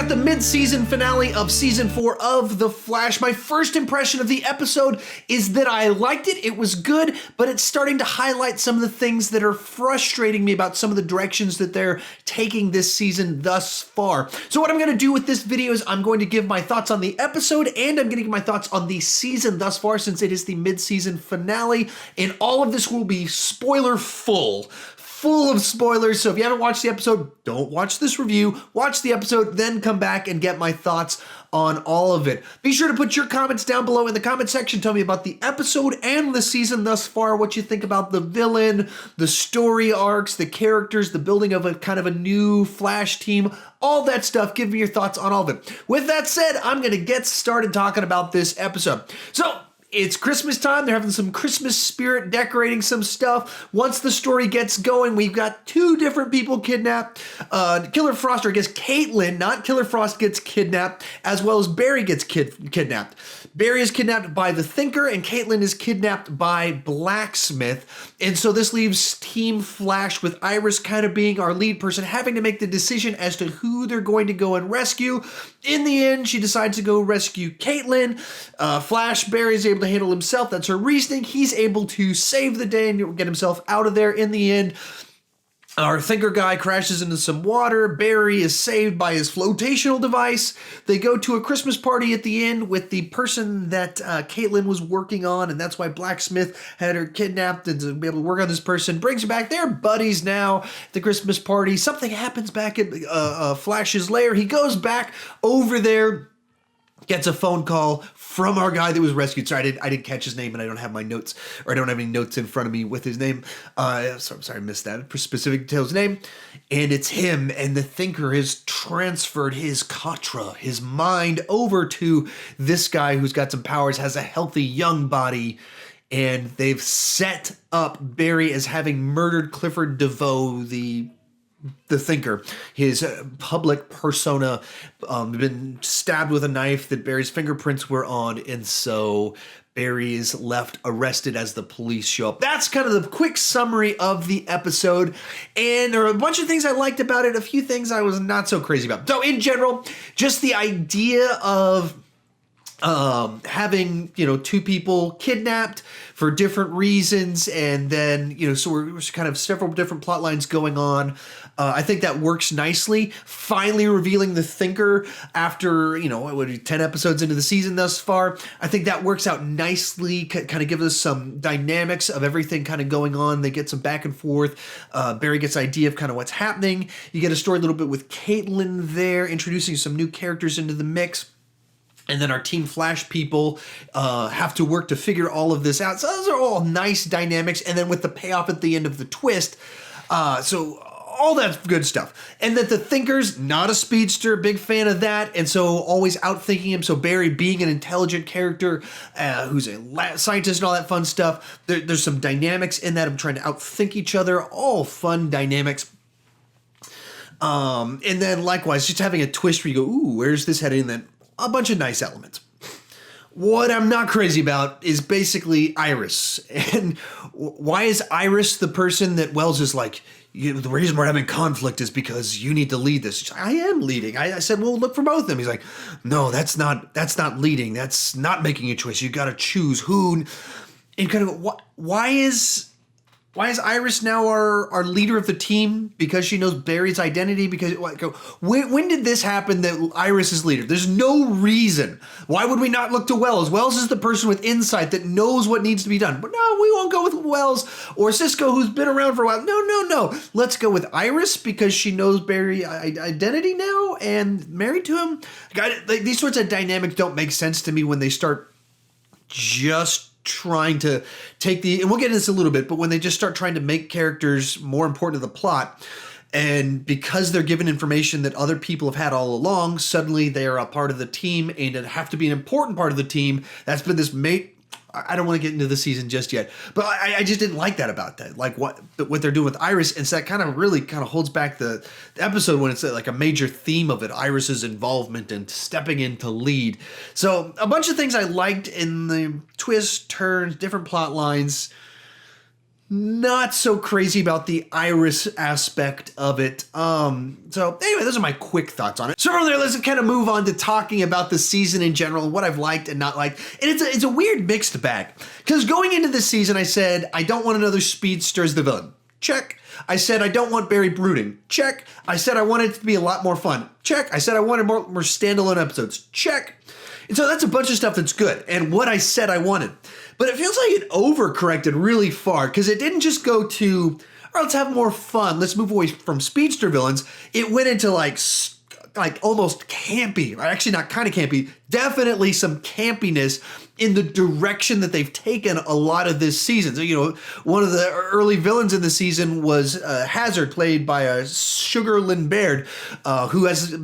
got the mid-season finale of season 4 of The Flash. My first impression of the episode is that I liked it. It was good, but it's starting to highlight some of the things that are frustrating me about some of the directions that they're taking this season thus far. So what I'm going to do with this video is I'm going to give my thoughts on the episode, and I'm going to give my thoughts on the season thus far, since it is the mid-season finale, and all of this will be spoiler full of spoilers. So if you haven't watched the episode, don't watch this review. Watch the episode, then come back and get my thoughts on all of it. Be sure to put your comments down below in the comment section. Tell me about the episode and the season thus far, what you think about the villain, the story arcs, the characters, the building of a kind of a new Flash team, all that stuff. Give me your thoughts on all of it. With that said, I'm going to get started talking about this episode. So, it's Christmas time. They're having some Christmas spirit, decorating some stuff. Once the story gets going, we've got two different people kidnapped. Killer Frost, or I guess Caitlin, not Killer Frost, gets kidnapped, as well as Barry gets kidnapped. Barry is kidnapped by the Thinker, and Caitlin is kidnapped by Blacksmith. And so this leaves Team Flash with Iris kind of being our lead person, having to make the decision as to who they're going to go and rescue. In the end, she decides to go rescue Caitlin. Flash, Barry's able to handle himself. That's her reasoning. He's able to save the day and get himself out of there. In the end, our Thinker guy crashes into some water. Barry is saved by his flotational device. They go to a Christmas party at the end with the person that Caitlin was working on, and that's why Blacksmith had her kidnapped, and to be able to work on this person. Brings her back. They're buddies now at the Christmas party. Something happens back at Flash's lair. He goes back over there, gets a phone call from our guy that was rescued. Sorry, I didn't catch his name, and I don't have my notes, or I don't have any notes in front of me with his name. So I'm sorry, I missed that specific details name. And it's him, and the Thinker has transferred his katra, his mind, over to this guy who's got some powers, has a healthy young body, and they've set up Barry as having murdered Clifford DeVoe, the Thinker, his public persona, been stabbed with a knife that Barry's fingerprints were on, and so Barry is left arrested as the police show up. That's kind of the quick summary of the episode, and there are a bunch of things I liked about it, a few things I was not so crazy about. So in general, just the idea of having, two people kidnapped for different reasons, and then, so we're kind of several different plot lines going on. I think that works nicely. Finally revealing the Thinker after, 10 episodes into the season thus far. I think that works out nicely, kind of gives us some dynamics of everything kind of going on. They get some back and forth. Barry gets an idea of kind of what's happening. You get a story a little bit with Caitlin there, introducing some new characters into the mix. And then our Team Flash people have to work to figure all of this out. So those are all nice dynamics. And then with the payoff at the end of the twist. So all that good stuff. And that the Thinker's not a speedster, big fan of that. And so always outthinking him. So Barry being an intelligent character who's a scientist and all that fun stuff. There's some dynamics in that of trying to outthink each other. All fun dynamics. And then likewise, just having a twist where you go, ooh, where's this heading? And then a bunch of nice elements. What I'm not crazy about is basically Iris. And why is Iris the person that Wells is like, the reason we're having conflict is because you need to lead this? She's like, I am leading. I said, well, look for both of them. He's like, no, that's not leading. That's not making a choice. You got to choose who. And kind of, why is Iris now our leader of the team? Because she knows Barry's identity? Because when did this happen that Iris is leader? There's no reason. Why would we not look to Wells? Wells is the person with insight that knows what needs to be done. But no, we won't go with Wells or Cisco, who's been around for a while. No. Let's go with Iris because she knows Barry's identity now and married to him. These sorts of dynamics don't make sense to me when they start just trying to take and we'll get into this a little bit, but when they just start trying to make characters more important to the plot, and because they're given information that other people have had all along, suddenly they are a part of the team and have to be an important part of the team. That's been this I don't want to get into the season just yet, but I just didn't like that about that. Like what they're doing with Iris, and so that kind of holds back the episode when it's like a major theme of it, Iris's involvement and stepping in to lead. So a bunch of things I liked in the twists, turns, different plot lines. not so crazy about the Iris aspect of it. So anyway, those are my quick thoughts on it. So from there, let's kind of move on to talking about the season in general, what I've liked and not liked. And it's a weird mixed bag. Because going into this season, I said, I don't want another speedster as the villain. Check. I said, I don't want Barry brooding. Check. I said, I want it to be a lot more fun. Check. I said, I wanted more standalone episodes. Check. And so that's a bunch of stuff that's good and what I said I wanted. But it feels like it overcorrected really far because it didn't just go to, all right, let's have more fun. Let's move away from speedster villains. It went into like almost campy, or actually not kind of campy, definitely some campiness in the direction that they've taken a lot of this season. So, you know, one of the early villains in the season was Hazard, played by Sugar Lynn Baird, who has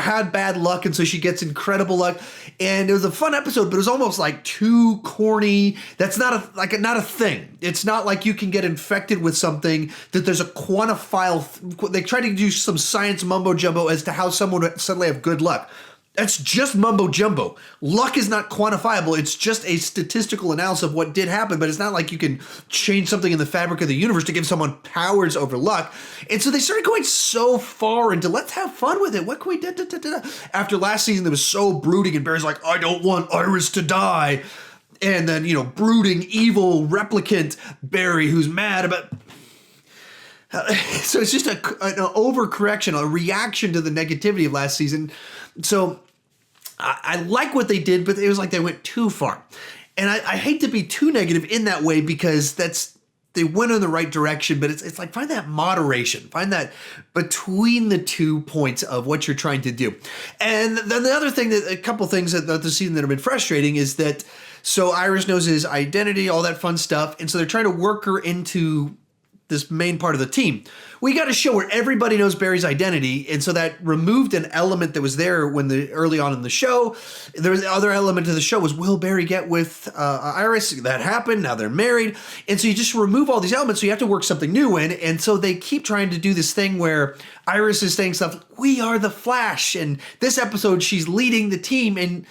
had bad luck, and so she gets incredible luck. And it was a fun episode, but it was almost like too corny. That's not a thing. It's not like you can get infected with something that there's a quantifiable. They try to do some science mumbo jumbo as to how someone would suddenly have good luck. That's just mumbo jumbo. Luck is not quantifiable. It's just a statistical analysis of what did happen, but it's not like you can change something in the fabric of the universe to give someone powers over luck. And so they started going so far into let's have fun with it. What can we do? After last season, that was so brooding, and Barry's like, I don't want Iris to die. And then, you know, brooding, evil replicant Barry who's mad about. So it's just an overcorrection, a reaction to the negativity of last season. So I like what they did, but it was like they went too far. And I hate to be too negative in that way because they went in the right direction, but it's like find that moderation, find that between the 2 points of what you're trying to do. And then the other thing, a couple things that the season that have been frustrating is that, so Iris knows his identity, all that fun stuff. And so they're trying to work her into this main part of the team. We got a show where everybody knows Barry's identity, and so that removed an element that was there early on in the show. There was the other element of the show was, will Barry get with Iris? That happened. Now they're married, and so you just remove all these elements. So you have to work something new in, and so they keep trying to do this thing where Iris is saying stuff. We are the Flash, and this episode she's leading the team, and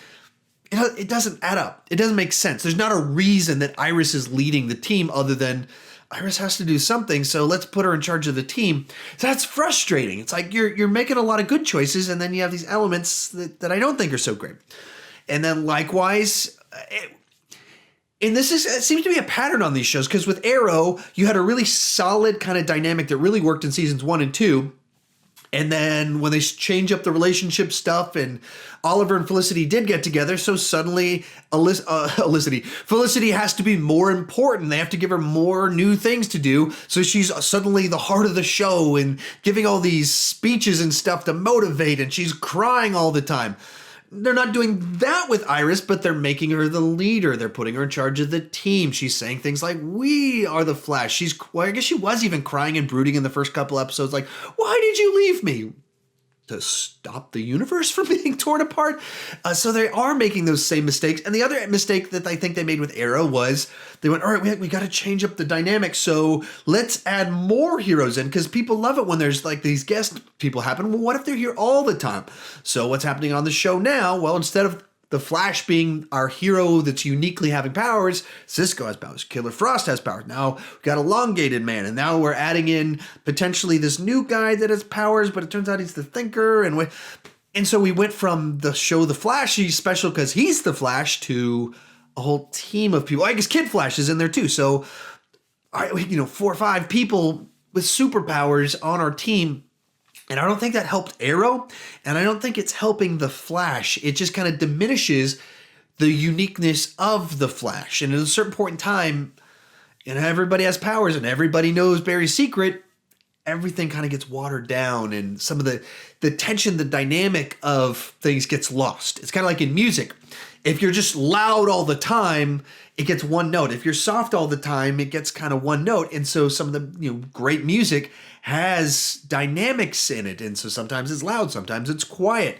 it doesn't add up. It doesn't make sense. There's not a reason that Iris is leading the team other than Iris has to do something, so let's put her in charge of the team. So that's frustrating. It's like you're making a lot of good choices, and then you have these elements that I don't think are so great. And then likewise, it seems to be a pattern on these shows, because with Arrow, you had a really solid kind of dynamic that really worked in seasons 1 and 2. And then when they change up the relationship stuff and Oliver and Felicity did get together, so suddenly Felicity has to be more important. They have to give her more new things to do. So she's suddenly the heart of the show and giving all these speeches and stuff to motivate, and she's crying all the time. They're not doing that with Iris, but they're making her the leader. They're putting her in charge of the team. She's saying things like, we are the Flash. I guess she was even crying and brooding in the first couple episodes, like, why did you leave me? To stop the universe from being torn apart. So they are making those same mistakes. And the other mistake that I think they made with Arrow was they went, all right, we got to change up the dynamic. So let's add more heroes in, because people love it when there's like these guest people happen. Well, what if they're here all the time? So what's happening on the show now? Well, instead of the Flash being our hero that's uniquely having powers, Cisco has powers, Killer Frost has powers. Now we've got Elongated Man, and now we're adding in potentially this new guy that has powers, but it turns out he's the Thinker. And so we went from the show The Flash, he's special because he's the Flash, to a whole team of people. I guess Kid Flash is in there too. So, 4 or 5 people with superpowers on our team. And I don't think that helped Arrow, and I don't think it's helping the Flash. It just kind of diminishes the uniqueness of the Flash. And at a certain point in time, and everybody has powers and everybody knows Barry's secret, everything kind of gets watered down, and some of the tension, the dynamic of things gets lost. It's kind of like in music. If you're just loud all the time, it gets one note. If you're soft all the time, it gets kind of one note. And so some of the great music has dynamics in it. And so sometimes it's loud, sometimes it's quiet.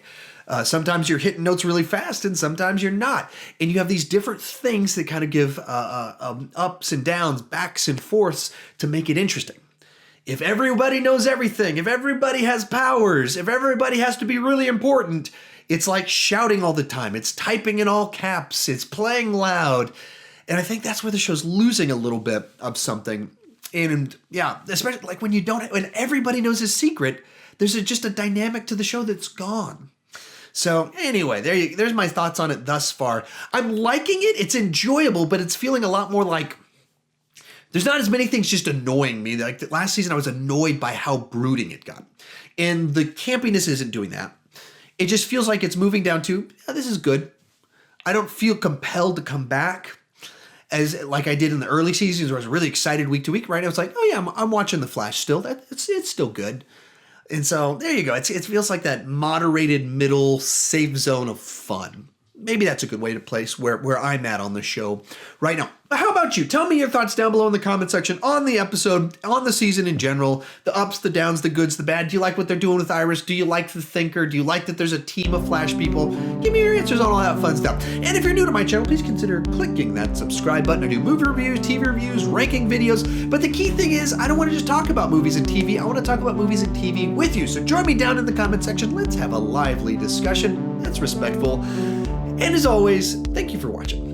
Sometimes you're hitting notes really fast, and sometimes you're not. And you have these different things that kind of give ups and downs, backs and forths to make it interesting. If everybody knows everything, if everybody has powers, if everybody has to be really important, it's like shouting all the time. It's typing in all caps. It's playing loud. And I think that's where the show's losing a little bit of something. And yeah, especially like when when everybody knows his secret, there's just a dynamic to the show that's gone. So anyway, there's my thoughts on it thus far. I'm liking it. It's enjoyable, but it's feeling a lot more like there's not as many things just annoying me. Like last season, I was annoyed by how brooding it got. And the campiness isn't doing that. It just feels like it's moving down to, this is good. I don't feel compelled to come back as like I did in the early seasons where I was really excited week to week. Right now, it's like, oh yeah, I'm watching The Flash still. It's still good. And so there you go. It feels like that moderated middle safe zone of fun. Maybe that's a good way to place where I'm at on the show right now. But how about you? Tell me your thoughts down below in the comment section on the episode, on the season in general, the ups, the downs, the goods, the bad. Do you like what they're doing with Iris? Do you like the Thinker? Do you like that there's a team of Flash people? Give me your answers on all that fun stuff. And if you're new to my channel, please consider clicking that subscribe button. I do movie reviews, TV reviews, ranking videos. But the key thing is, I don't want to just talk about movies and TV. I want to talk about movies and TV with you. So join me down in the comment section. Let's have a lively discussion. That's respectful. And as always, thank you for watching.